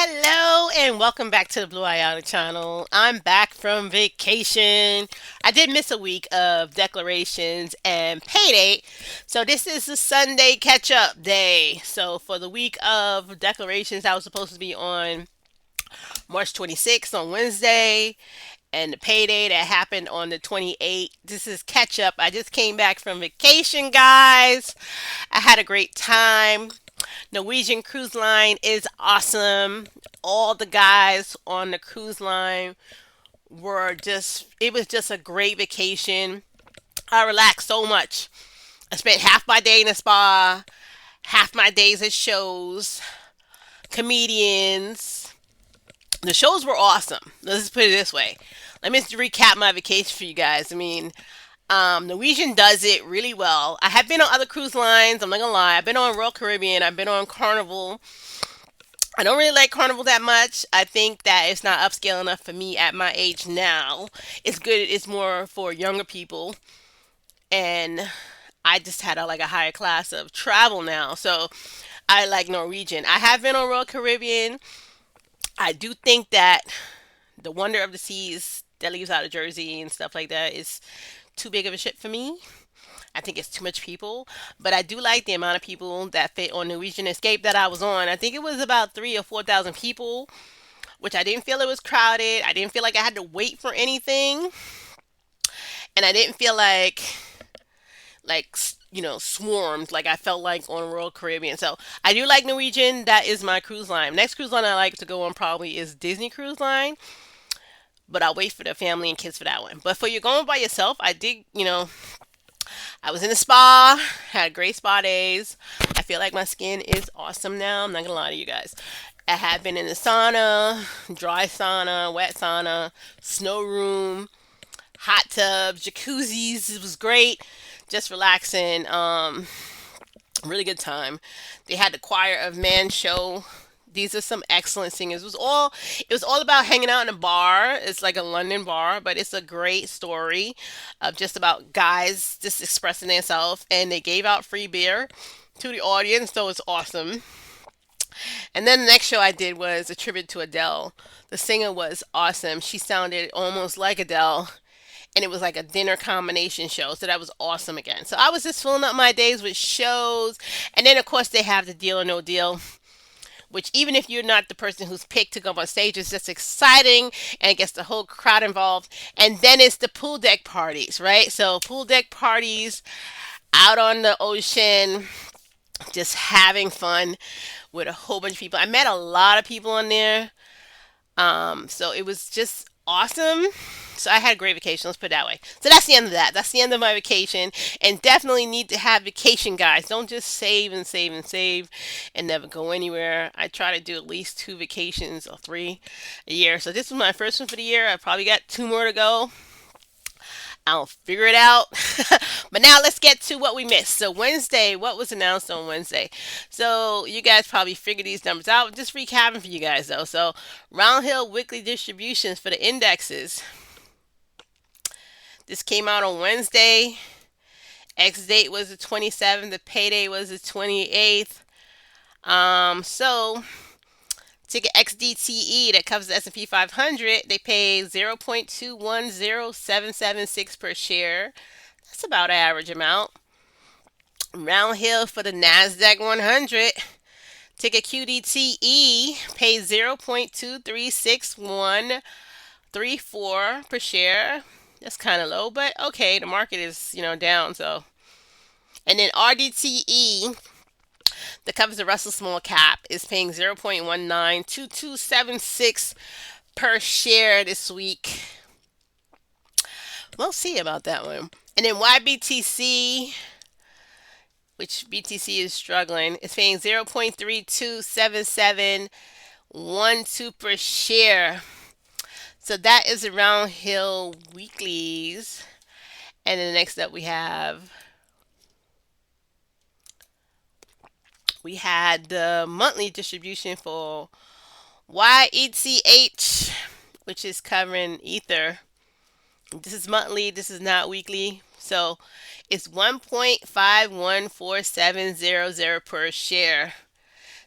Hello and welcome back to the Bluayado channel. I'm back from vacation. I did miss a week of declarations and payday, so this is the Sunday catch up day. So for the week of declarations, I was supposed to be on March 26th on Wednesday, and the payday that happened on the 28th. This is catch up. I just came back from vacation, guys. I had a great time. Norwegian Cruise Line is awesome. All the guys on the cruise line it was just a great vacation. I relaxed so much. I spent half my day in the spa, half my days at shows, comedians. The shows were awesome. Let's just put it this way. Let me just recap my vacation for you guys. Norwegian does it really well. I have been on other cruise lines. I'm not gonna lie. I've been on Royal Caribbean. I've been on Carnival. I don't really like Carnival that much. I think that it's not upscale enough for me at my age now. It's good. It's more for younger people, and I just had like a higher class of travel now. So I like Norwegian. I have been on Royal Caribbean. I do think that the Wonder of the Seas that leaves out of Jersey and stuff like that is too big of a ship for me. I think it's too much people, but I do like the amount of people that fit on Norwegian Escape that I was on. I think it was about 3 or 4 thousand people, which I didn't feel it was crowded. I didn't feel like I had to wait for anything, and I didn't feel like swarmed like I felt like on Royal Caribbean. So I do like Norwegian. That is my cruise line. Next cruise line I like to go on probably is Disney Cruise Line, but I'll wait for the family and kids for that one. But for you going by yourself, I was in the spa, had great spa days. I feel like my skin is awesome now. I'm not gonna lie to you guys. I have been in the sauna, dry sauna, wet sauna, snow room, hot tubs, jacuzzis. It was great. Just relaxing. Really good time. They had the Choir of Man show. These are some excellent singers. It was all about hanging out in a bar. It's like a London bar, but it's a great story of just about guys just expressing themselves, and they gave out free beer to the audience, so it's awesome. And then the next show I did was a tribute to Adele. The singer was awesome. She sounded almost like Adele, and it was like a dinner combination show. So that was awesome again. So I was just filling up my days with shows. And then, of course, they have the Deal or No Deal, which, even if you're not the person who's picked to go on stage, is just exciting and it gets the whole crowd involved. And then it's the pool deck parties, right? So, pool deck parties out on the ocean, just having fun with a whole bunch of people. I met a lot of people on there. So it was just awesome. So I had a great vacation. Let's put it that way. So that's the end of that. That's the end of my vacation. And definitely need to have vacation, guys. Don't just save and save and save and never go anywhere. I try to do at least 2 vacations or 3 a year. So this was my first one for the year. I probably got 2 more to go. I'll figure it out. But now let's get to what we missed. So Wednesday, what was announced on Wednesday? So you guys probably figured these numbers out. Just recapping for you guys though. So Round Hill weekly distributions for the indexes. This came out on Wednesday. X date was the 27th. The payday was the 28th. So ticket XDTE that covers the S&P 500, they pay 0.210776 per share. That's about average amount. Round Hill for the Nasdaq 100, ticket QDTE pays 0.236134 per share. That's kind of low, but okay, the market is, down, so. And then RDTE that covers the Russell Small Cap is paying 0.192276 per share this week. We'll see about that one. And then YBTC, which BTC is struggling, is paying 0.327712 per share. So that is the Round Hill weeklies. And then next up we had the monthly distribution for YECH, which is covering Ether. This is monthly, this is not weekly. So it's 1.514700 per share.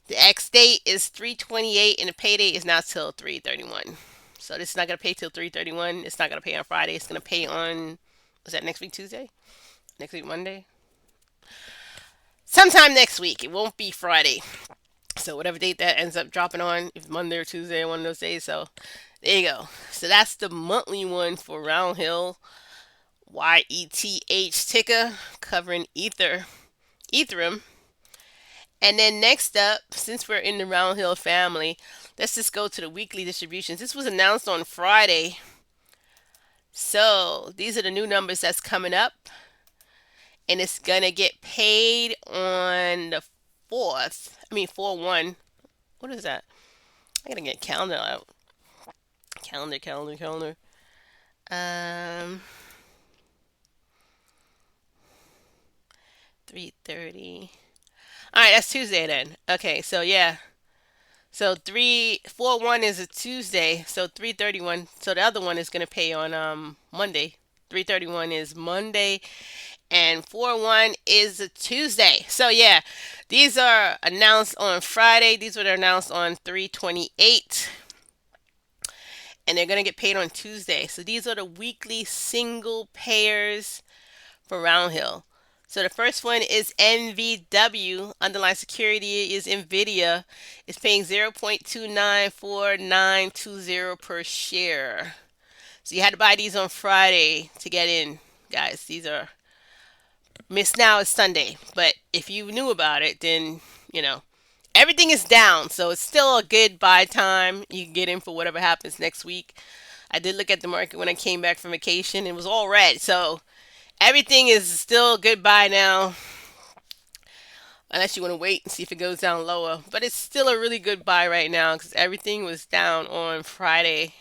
The ex date is 3/28, and the pay date is not till 3/31. So this is not gonna pay till 3/31. It's not gonna pay on Friday. It's gonna pay on, was that next week Tuesday? Next week Monday? Sometime next week. It won't be Friday. So whatever date that ends up dropping on, if Monday or Tuesday, one of those days. So there you go. So that's the monthly one for Round Hill. YETH ticker, covering Ethereum. And then next up, since we're in the Round Hill family, let's just go to the weekly distributions. This was announced on Friday. So these are the new numbers that's coming up. And it's going to get paid on the 4th. I mean, 4/1. What is that? I got to get calendar out. Calendar. Um, 3:30. All right, that's Tuesday then. Okay, so yeah. So 3/4/1 is a Tuesday, so 3/31. So the other one is gonna pay on Monday. 3/31 is Monday, and 4/1 is a Tuesday. So yeah, these are announced on Friday. These were announced on 3/28, and they're gonna get paid on Tuesday. So these are the weekly single payers for Round Hill. So the first one is NVW. Underlying security is NVIDIA. It's paying 0.294920 per share. So you had to buy these on Friday to get in, guys. These are missed now is Sunday. But if you knew about it, then, you know, everything is down. So it's still a good buy time. You can get in for whatever happens next week. I did look at the market when I came back from vacation. It was all red. So everything is still goodbye now, unless you want to wait and see if it goes down lower. But it's still a really good buy right now because everything was down on Friday.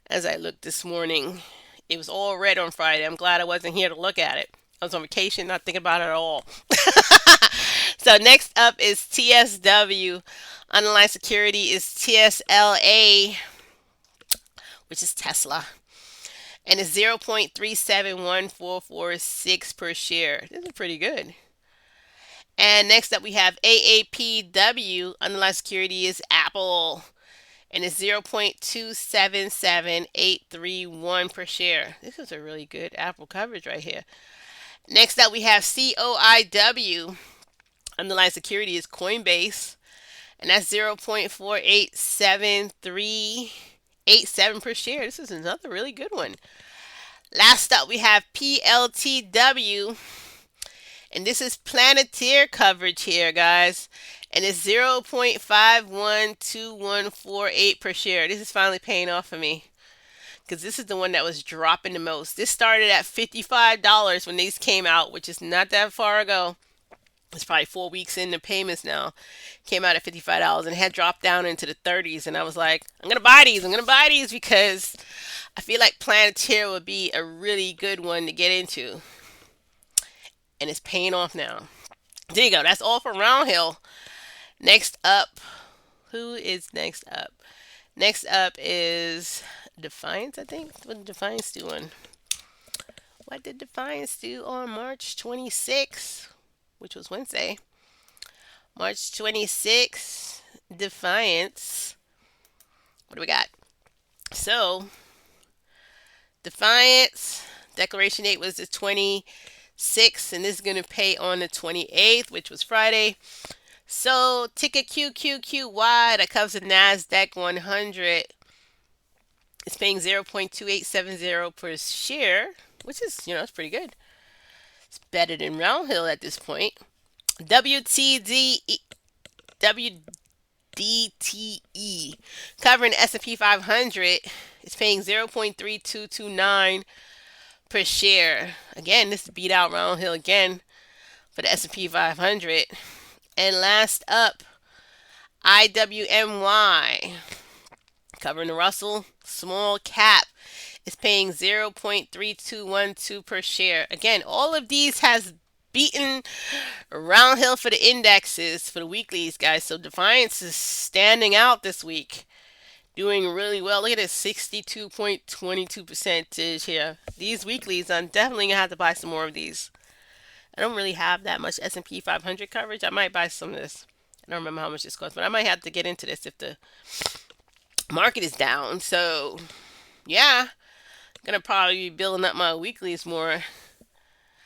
As I looked this morning, it was all red on Friday. I'm glad I wasn't here to look at it. I was on vacation, not thinking about it at all. So next up is TSW. Underlying security is TSLA, which is Tesla, and it's 0.371446 per share. This is pretty good. And next up we have AAPW. Underlying security is Apple, and it's 0.277831 per share. This is a really good Apple coverage right here. Next up we have COIW. Underlying security is Coinbase, and that's 0.487387 per share. This is another really good one. Last up, we have PLTW, and this is Planeteer coverage here, guys. And it's 0.512148 per share. This is finally paying off for me because this is the one that was dropping the most. This started at $55 when these came out, which is not that far ago. It's probably 4 weeks into payments now. Came out at $55 and had dropped down into the 30s. And I was like, I'm going to buy these. I'm going to buy these because I feel like Planeteer would be a really good one to get into. And it's paying off now. There you go. That's all for Round Hill. Next up, who is next up? Next up is Defiance, I think. What did Defiance do on? What did Defiance do on March 26th, which was Wednesday? March 26th, Defiance. What do we got? So, Defiance, declaration date was the 26th, and this is going to pay on the 28th, which was Friday. So, ticker QQQY, that covers the NASDAQ 100. It's paying 0.2870 per share, which is, it's pretty good. It's better than Round Hill at this point. WTD, WDTE, covering the S&P 500, it's paying 0.3229 per share. Again, this beat out Round Hill again for the S&P 500. And last up, IWMY, covering the Russell small cap, is paying 0.3212 per share. Again, all of these has beaten Round Hill for the indexes for the weeklies, guys. So Defiance is standing out this week, doing really well. Look at this, 62.22% here. These weeklies, I'm definitely gonna have to buy some more of these. I don't really have that much S&P 500 coverage. I might buy some of this. I don't remember how much this costs, but I might have to get into this if the market is down. So yeah, gonna probably be building up my weeklies more.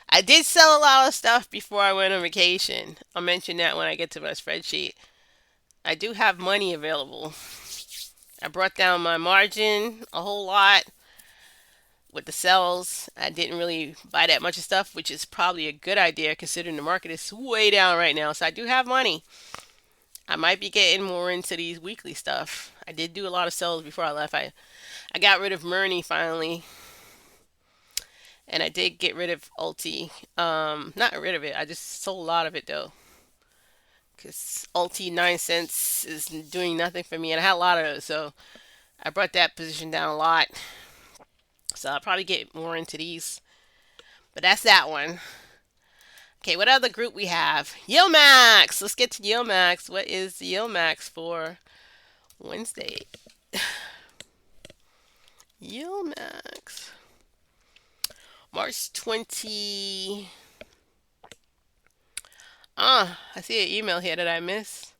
I did sell a lot of stuff before I went on vacation. I'll mention that when I get to my spreadsheet. I do have money available. I brought down my margin a whole lot with the sales. I didn't really buy that much of stuff, which is probably a good idea considering the market is way down right now. So I do have money. I might be getting more into these weekly stuff. I did do a lot of sales before I left. I got rid of Murney finally, and I did get rid of Ulti. Not rid of it. I just sold a lot of it though, because Ulti 9 cents is doing nothing for me, and I had a lot of it, so I brought that position down a lot. So I'll probably get more into these, but that's that one. Okay, what other group we have? Yilmax. Let's get to Yilmax. What is Yilmax for Wednesday? Yilmax. March 20. I see an email here that I missed.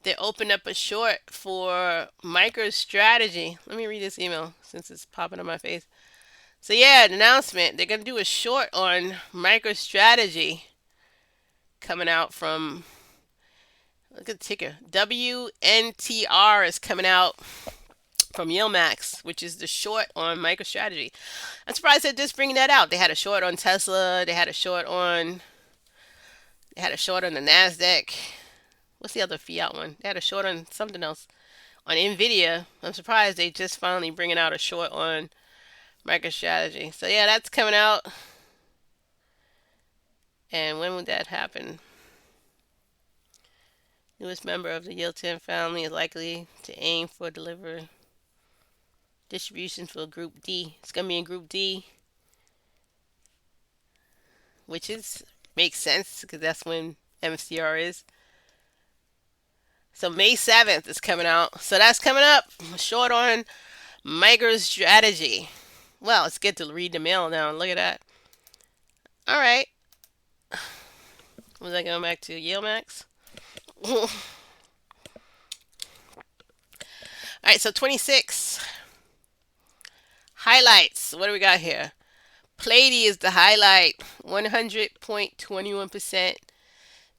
They opened up a short for MicroStrategy. Let me read this email since it's popping on my face. So yeah, an announcement. They're gonna do a short on MicroStrategy coming out from, look at the ticker. WNTR is coming out from Yilmax, which is the short on MicroStrategy. I'm surprised they're just bringing that out. They had a short on Tesla. They had a short on the Nasdaq. What's the other fiat one? They had a short on something else. On Nvidia. I'm surprised they just finally bringing out a short on MicroStrategy. So yeah, that's coming out. And when would that happen? Newest member of the Yield 10 family is likely to aim for deliver distribution for Group D. It's gonna be in Group D, which is makes sense because that's when MCR is. So May 7th is coming out. So that's coming up. Short on MicroStrategy. Well, it's good to read the mail now. Look at that. All right. Was I going back to Yilmax? All right. So 26 highlights. What do we got here? Plady is the highlight. 100.21%.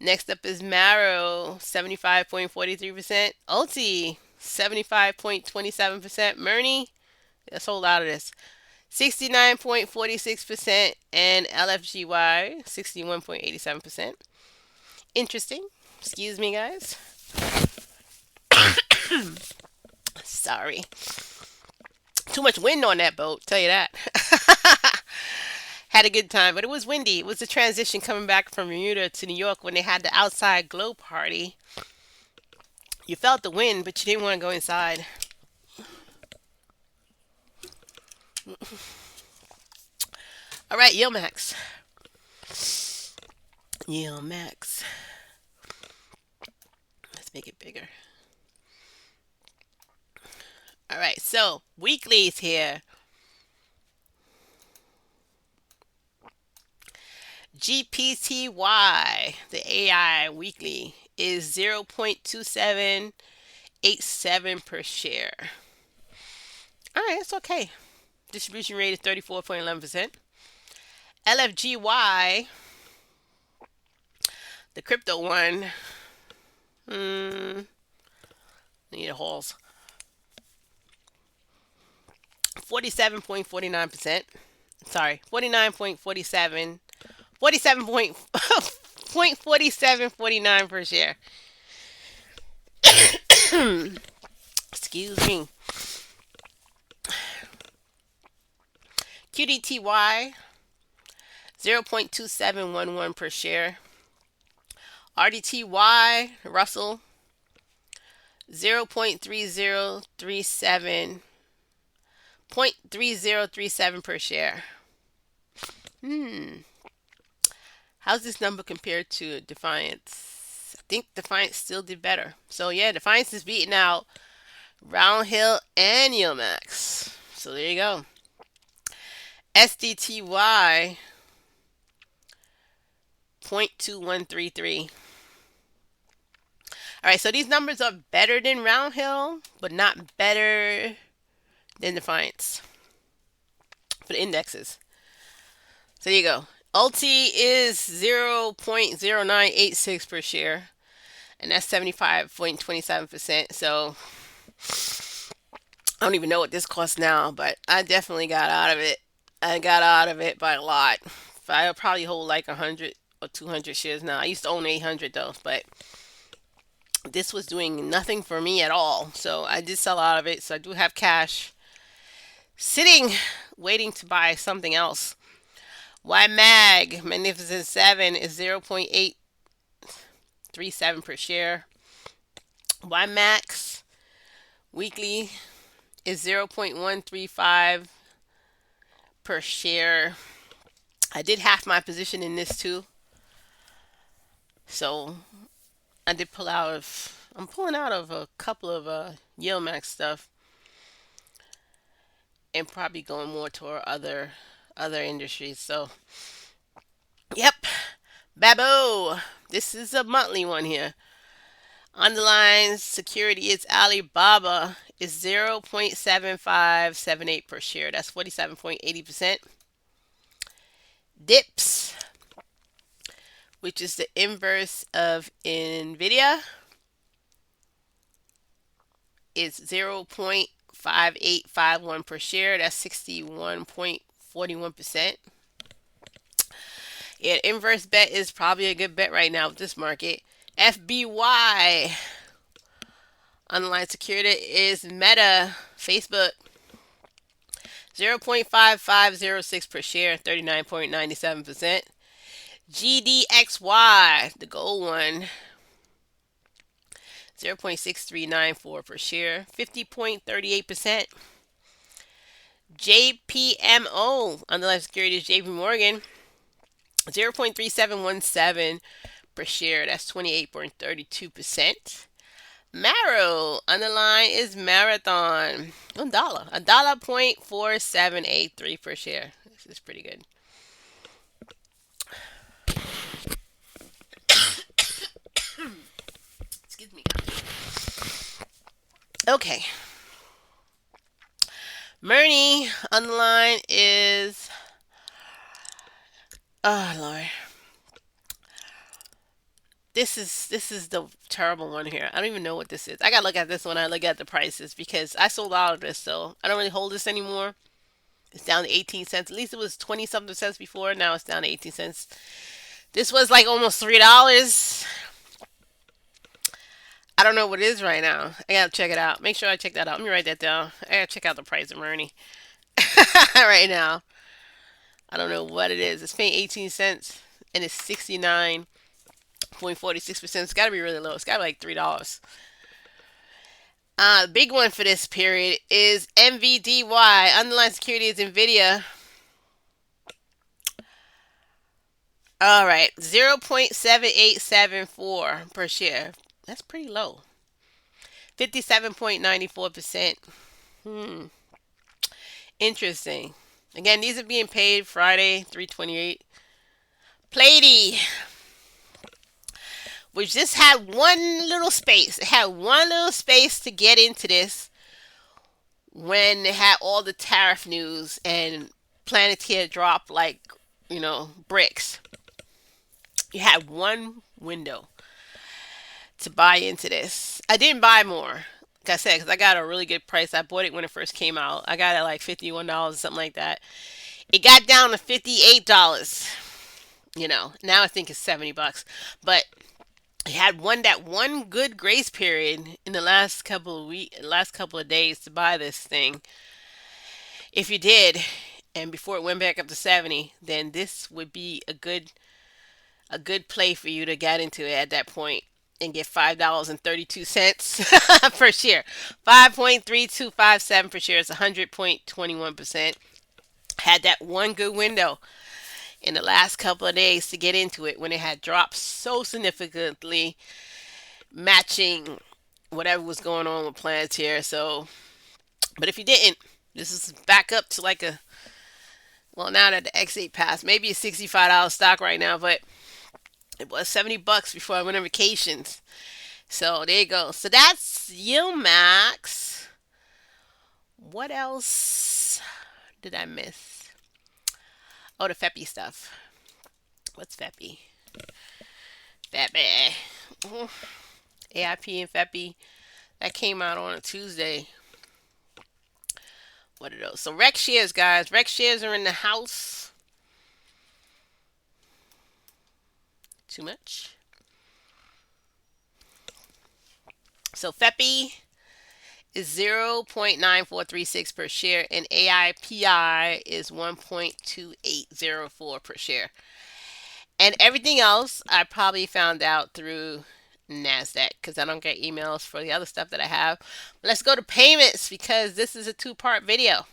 Next up is Marrow, 75.43%. Ulti, 75.27%. Murney, let's hold out of this, 69.46%. And LFGY, 61.87%. Interesting. Excuse me, guys. Sorry. Too much wind on that boat, tell you that. Had a good time, but it was windy. It was the transition coming back from Bermuda to New York when they had the outside glow party. You felt the wind, but you didn't want to go inside. All right, Yilmax. Yilmax. Let's make it bigger. All right, so weeklies here. GPTY, the AI weekly, is 0.2787 per share. All right, it's okay. Distribution rate is 34.11%. LFGY, the crypto one, need a halls. 47.49%. Sorry, 49.47. 47.4749 per share. Excuse me. QDTY, 0.2711 per share. RDTY, Russell, 0.3037 0.3037 per share. How's this number compared to Defiance? I think Defiance still did better. So yeah, Defiance is beating out Roundhill and Yilmax. So there you go. SDTY, 0.2133. All right, so these numbers are better than Round Hill, but not better than Defiance for the indexes. So there you go. Ulti is 0.0986 per share, and that's 75.27%. So I don't even know what this costs now, but I definitely got out of it. I got out of it by a lot. I'll probably hold like 100 or 200 shares now. I used to own 800 though, but this was doing nothing for me at all. So I did sell out of it. So I do have cash sitting, waiting to buy something else. Y Mag Magnificent 7 is 0.837 per share. Y Max weekly is 0.135 per share. I did half my position in this too. So I did pull out of, I'm pulling out of a couple of Yield Max stuff and probably going more toward other industries. So, yep. Babo. This is a monthly one here. Underlying security is Alibaba is 0.7578 per share. That's 47.80%. Dips, which is the inverse of Nvidia, is 0.5851 per share. That's 61.41%. Yeah, inverse bet is probably a good bet right now with this market. FBY, underlying security is Meta, Facebook, 0.5506 per share, 39.97%. GDXY, the gold one, 0.6394 per share, 50.38%. JPMO, underlying security is JP Morgan, 0.3717 per share. That's 28.32%. Marrow, underline is Marathon. $1. Point 4783 per share. This is pretty good. Excuse me, guys. Okay. Murney, underline is. Oh, Lord. This is the terrible one here. I don't even know what this is. I gotta look at this when I look at the prices because I sold out of this, so I don't really hold this anymore. It's down to 18 cents. At least it was 20 something cents before. Now it's down to 18 cents. This was like almost $3. I don't know what it is right now. I gotta check it out. Make sure I check that out. Let me write that down. I gotta check out the price of Ernie right now. I don't know what it is. It's paying 18 cents and it's 69.46%. It's gotta be really low. It's gotta be like $3. The big one for this period is MVDY. Underlying security is Nvidia. All right, 0.7874 per share. That's pretty low. 57.94%. Hmm. Interesting. Again, these are being paid Friday, 3/28. Platy, which just had one little space. It had one little space to get into this when it had all the tariff news and Planeteer dropped like, bricks. You had one window to buy into this. I didn't buy more. Like I said, because I got a really good price. I bought it when it first came out. I got it at like $51 or something like that. It got down to $58. Now I think it's $70. But it had that one good grace period in the last couple of days to buy this thing. If you did, and before it went back up to 70, then this would be a good play for you to get into it at that point and get $5.32 per share. 5.3257 per share is 100.21%. Had that one good window in the last couple of days to get into it when it had dropped so significantly, matching whatever was going on with Planeteer. So, but if you didn't, this is back up to like well, now that the X8 passed, maybe a $65 stock right now, but it was $70 before I went on vacations. So there you go. So that's Yield Max. What else did I miss? Oh, the Feppy stuff. What's Feppy? Feppy. AIP and Feppy. That came out on a Tuesday. What are those? So Rec shares, guys. Rec shares are in the house. Too much. So Feppy is 0.9436 per share, and AIPI is 1.2804 per share. And everything else I probably found out through NASDAQ because I don't get emails for the other stuff that I have. But let's go to payments because this is a two-part video.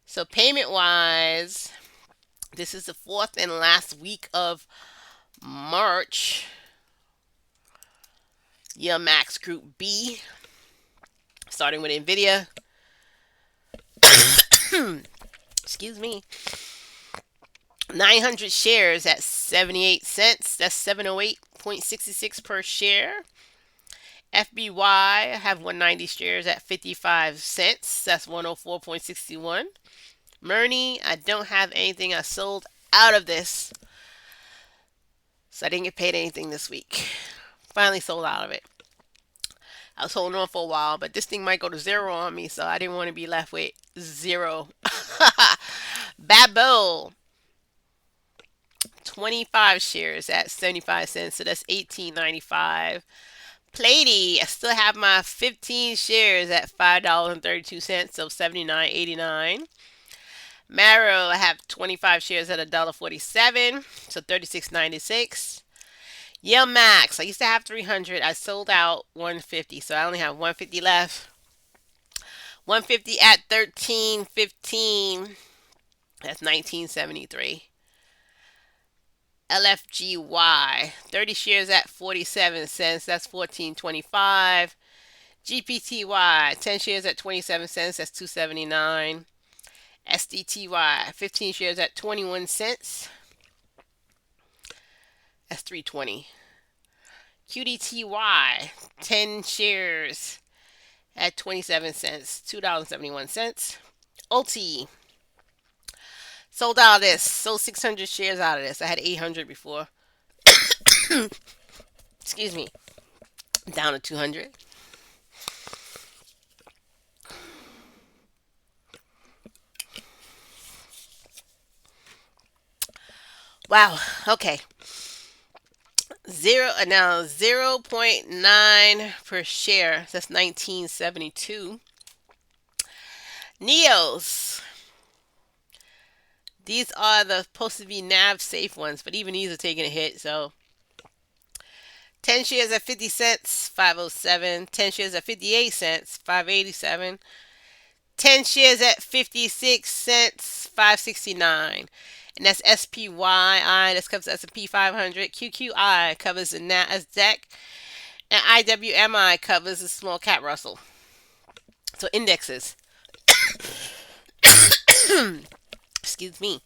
So payment wise, this is the fourth and last week of March. Yeah, Max Group B, starting with NVIDIA. Excuse me. 900 shares at 78 cents. That's 708.66 per share. FBY, I have 190 shares at 55 cents. That's 104.61. Murney, I don't have anything. I sold out of this. So I didn't get paid anything this week. Finally sold out of it. I was holding on for a while, but this thing might go to zero on me, so I didn't want to be left with zero. Babo, 25 shares at 75 cents, so that's 18.95. Platy, I still have my 15 shares at $5.32, so 79.89. Marrow, I have 25 shares at $1.47, so 36.96. Yeah, Max, I used to have 300. I sold out 150, so I only have 150 left. 150 at 13.15. That's 1973. LFGY, 30 shares at 47 cents. That's 14.25. GPTY, 10 shares at 27 cents. That's 2.79. SDTY, 15 shares at 21 cents. That's 3.20. QDTY, 10 shares at 27 cents, $2.71. OT, sold out of this. Sold 600 shares out of this. I had 800 before. Excuse me. Down to 200. Wow. Okay. Now 0.9 per share. That's 1972. Neos. These are the supposed to be NAV safe ones, but even these are taking a hit. So 10 shares at 50 cents, 507. 10 shares at 58 cents, 587. 10 shares at 56 cents, 569. And that's SPYI. That covers S&P 500. QQI covers the NASDAQ. And IWMI covers the small cap Russell. So indexes. Excuse me.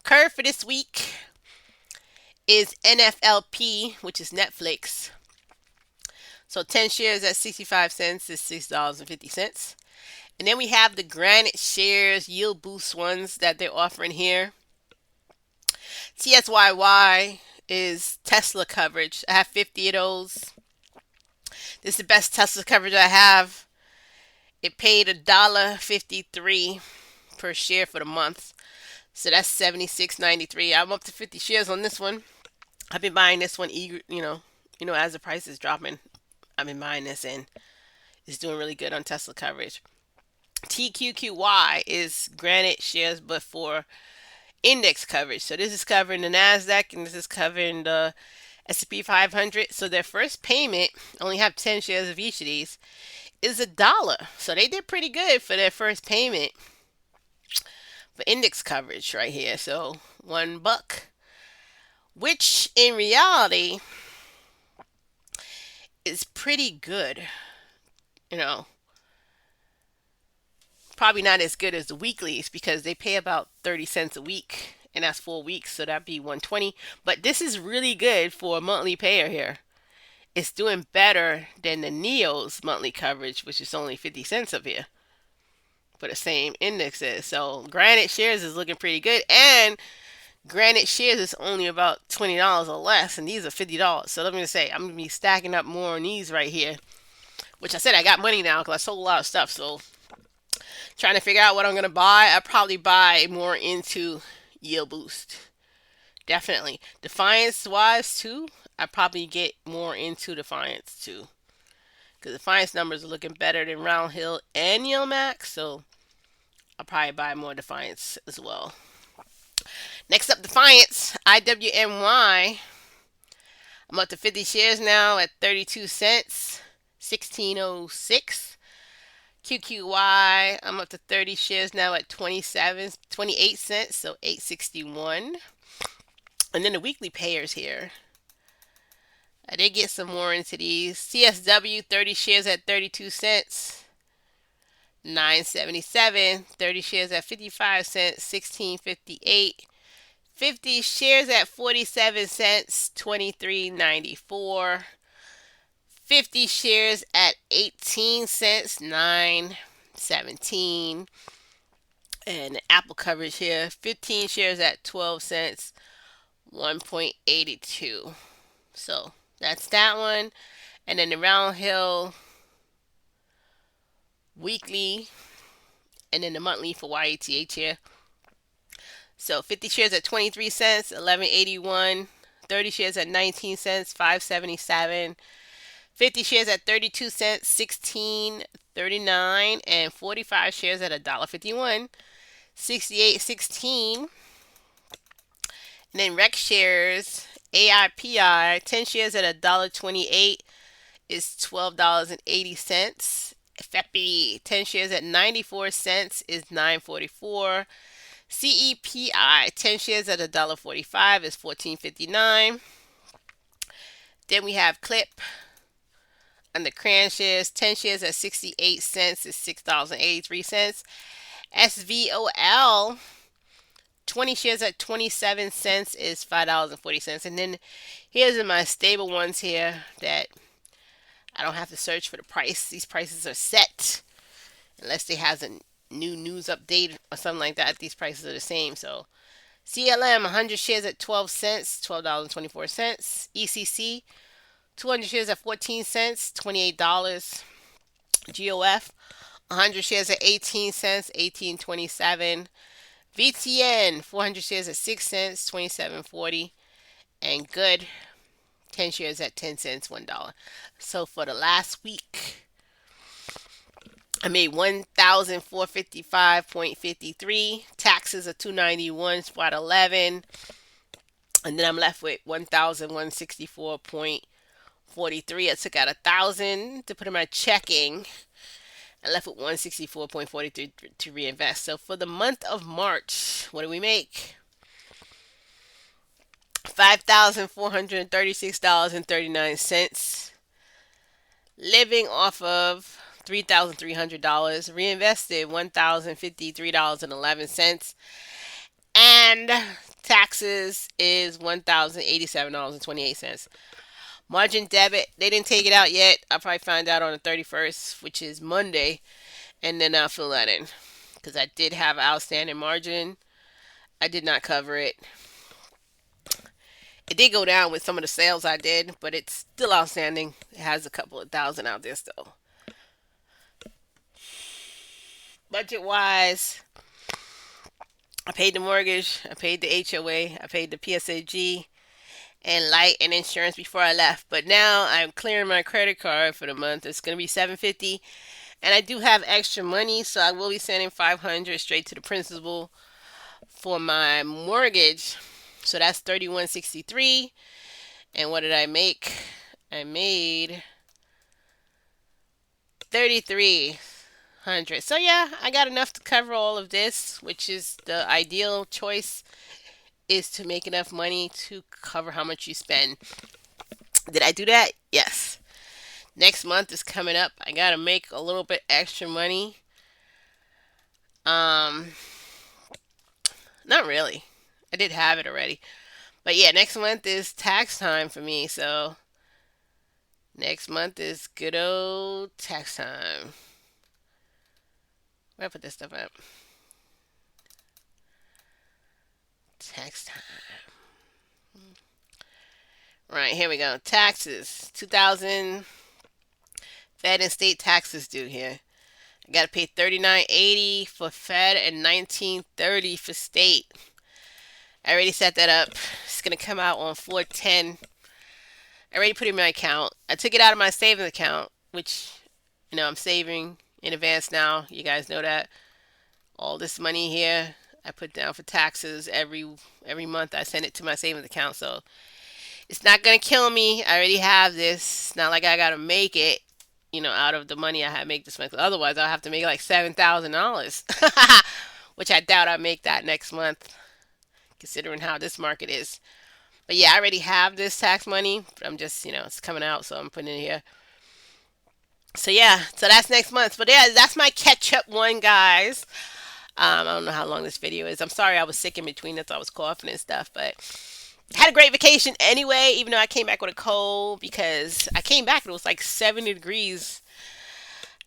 Curve for this week is NFLP, which is Netflix. So 10 shares at 65 cents is $6.50. And then we have the Granite shares yield boost ones that they're offering here. TSYY is Tesla coverage. I have 50 of those. This is the best Tesla coverage I have. It paid $1.53 per share for the month. So that's $76.93. I'm up to 50 shares on this one. I've been buying this one eager, as the price is dropping. I've been buying this and it's doing really good on Tesla coverage. TQQY is Granite shares, but for index coverage. So this is covering the NASDAQ and this is covering the S&P 500. So their first payment, only have 10 shares of each of these, is $1. So they did pretty good for their first payment for index coverage right here. So $1, which in reality is pretty good. Probably not as good as the weeklies because they pay about 30 cents a week and that's 4 weeks, so that'd be 120. But this is really good for a monthly payer here. it's doing better than the Neo's monthly coverage, which is only 50 cents up here for the same indexes. So Granite shares is looking pretty good, and Granite shares is only about $20 or less, and these are $50. So let me just say, I'm gonna be stacking up more on these right here. Which I said I got money now because I sold a lot of stuff. So trying to figure out what I'm gonna buy. I probably buy more into Yield Boost. Definitely Defiance wise too. I probably get more into Defiance too because Defiance numbers are looking better than Round Hill and Yield Max. So I'll probably buy more Defiance as well. Next up, Defiance IWNY. I'm up to 50 shares now at 32 cents, 1606. QQY, I'm up to 30 shares now at 28 cents, so 861. And then the weekly payers here. I did get some more into these. CSW, 30 shares at 32 cents, 977. 30 shares at 55 cents, 1658. 50 shares at 47 cents, 2394. 50 shares at 18 cents, 917. And Apple coverage here, 15 shares at 12 cents, 1.82. So that's that one. And then the Round Hill weekly, and then the monthly for YATH here. So 50 shares at 23 cents, 1181. 30 shares at 19 cents, 577. 50 shares at 32 cents, 1639. And 45 shares at $1.51, 6816. And then Rec shares, AIPI, 10 shares at $1.28 is $12.80. FEPI, 10 shares at 94 cents is $9.44. CEPI, 10 shares at $1.45 is $14.59. Then we have Clip under Cran shares, 10 shares at 68 cents is $6.83. SVOL, 20 shares at 27 cents is $5.40. And then here's my stable ones here that I don't have to search for the price. These prices are set unless they has a new news update or something like that. These prices are the same. So CLM, 100 shares at 12 cents, $12.24. ECC, 200 shares at 14 cents, $28. GOF, 100 shares at 18 cents, $18.27. VTN, 400 shares at 6 cents, $27.40. And Good, 10 shares at 10 cents, $1. So for the last week, I made 1,455.53. Taxes are 291, spot 11. And then I'm left with 1,164.43. I took out 1,000 to put in my checking. I left with 164.43 to reinvest. So for the month of March, what do we make? $5,436.39. Living off of $3,300. Reinvested $1,053.11. And taxes is $1,087.28. Margin debit, they didn't take it out yet. I'll probably find out on the 31st, which is Monday, and then I'll fill that in. Because I did have outstanding margin. I did not cover it. It did go down with some of the sales I did, but it's still outstanding. It has a couple of thousand out there still. Budget wise, I paid the mortgage, I paid the HOA, I paid the PSAG, and light and insurance before I left. But now I'm clearing my credit card for the month. It's gonna be $750, and I do have extra money, so I will be sending $500 straight to the principal for my mortgage. So that's $31.63. And what did I make? I made 3,300. So yeah, I got enough to cover all of this, which is the ideal choice, is to make enough money to cover how much you spend. Did I do that? Yes. Next month is coming up. I gotta make a little bit extra money. Um, Not really. I did have it already. But yeah, next month is tax time for me, so Next month is good old tax time. Where I put this stuff up? Tax time. Right, here we go. Taxes. 2000 Fed and state taxes due here. I gotta pay 39.80 for Fed and 19.30 for state. I already set that up. It's gonna come out on 410. I already put it in my account. I took it out of my savings account, which I'm saving in advance now. You guys know that. All this money here I put down for taxes every month. I send it to my savings account, so it's not gonna kill me. I already have this. It's not like I gotta make it, out of the money I have make this month. Otherwise, I'll have to make like $7,000, which I doubt I'll make that next month, considering how this market is. But yeah, I already have this tax money. But I'm just, it's coming out, so I'm putting it here. So yeah, so that's next month. But yeah, that's my catch up one, guys. I don't know how long this video is. I'm sorry I was sick in between. That's why I was coughing and stuff. But had a great vacation anyway, even though I came back with a cold because I came back and it was like 70 degrees.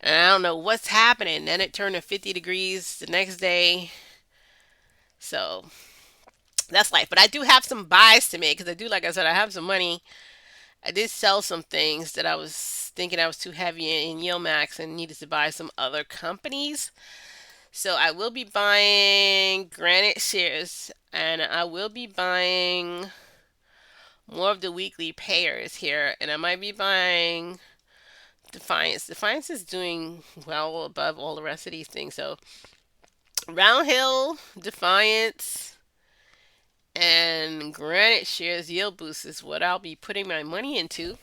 And I don't know what's happening. Then it turned to 50 degrees the next day. So that's life. But I do have some buys to make because I do, like I said, I have some money. I did sell some things that I was thinking I was too heavy in Yield Max and needed to buy some other companies. So I will be buying Granite shares and I will be buying more of the weekly payers here. And I might be buying Defiance. Defiance is doing well above all the rest of these things. So Roundhill, Defiance, and Granite shares yield boost is what I'll be putting my money into,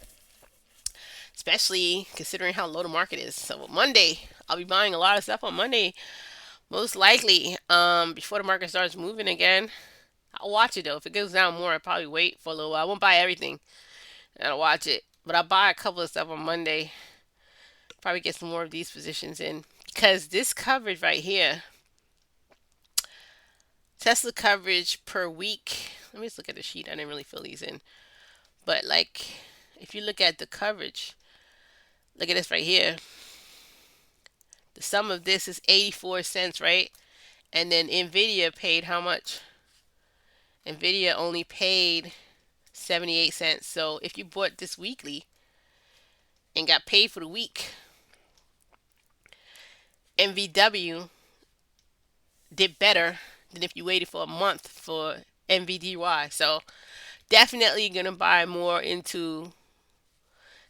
especially considering how low the market is. So Monday, I'll be buying a lot of stuff on Monday, most likely. Before the market starts moving again. I'll watch it though. If it goes down more, I'll probably wait for a little while. I won't buy everything. I'll watch it, but I'll buy a couple of stuff on Monday. Probably get some more of these positions in because this coverage right here, Tesla coverage per week. Let me just look at the sheet. I didn't really fill these in, but like if you look at the coverage, look at this right here. The sum of this is 84 cents, right? And then Nvidia paid how much? Nvidia only paid 78 cents. So if you bought this weekly and got paid for the week, NVW did better than if you waited for a month for NVDY. So definitely gonna buy more into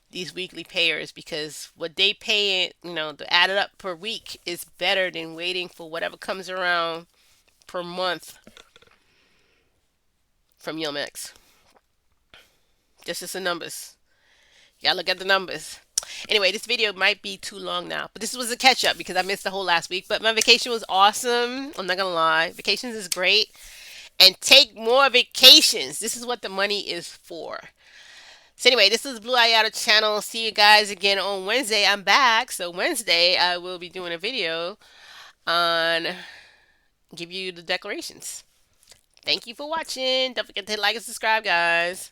these weekly payers because what they pay, to add it up per week is better than waiting for whatever comes around per month from Yomex. Just as the numbers. You gotta look at the numbers. Anyway, this video might be too long now, but this was a catch up because I missed the whole last week. But my vacation was awesome. I'm not gonna lie. Vacations is great. And take more vacations. This is what the money is for. So anyway, this is Bluayado channel. See you guys again on Wednesday. I'm back. So Wednesday I will be doing a video on give you the declarations. Thank you for watching. Don't forget to hit like and subscribe, guys.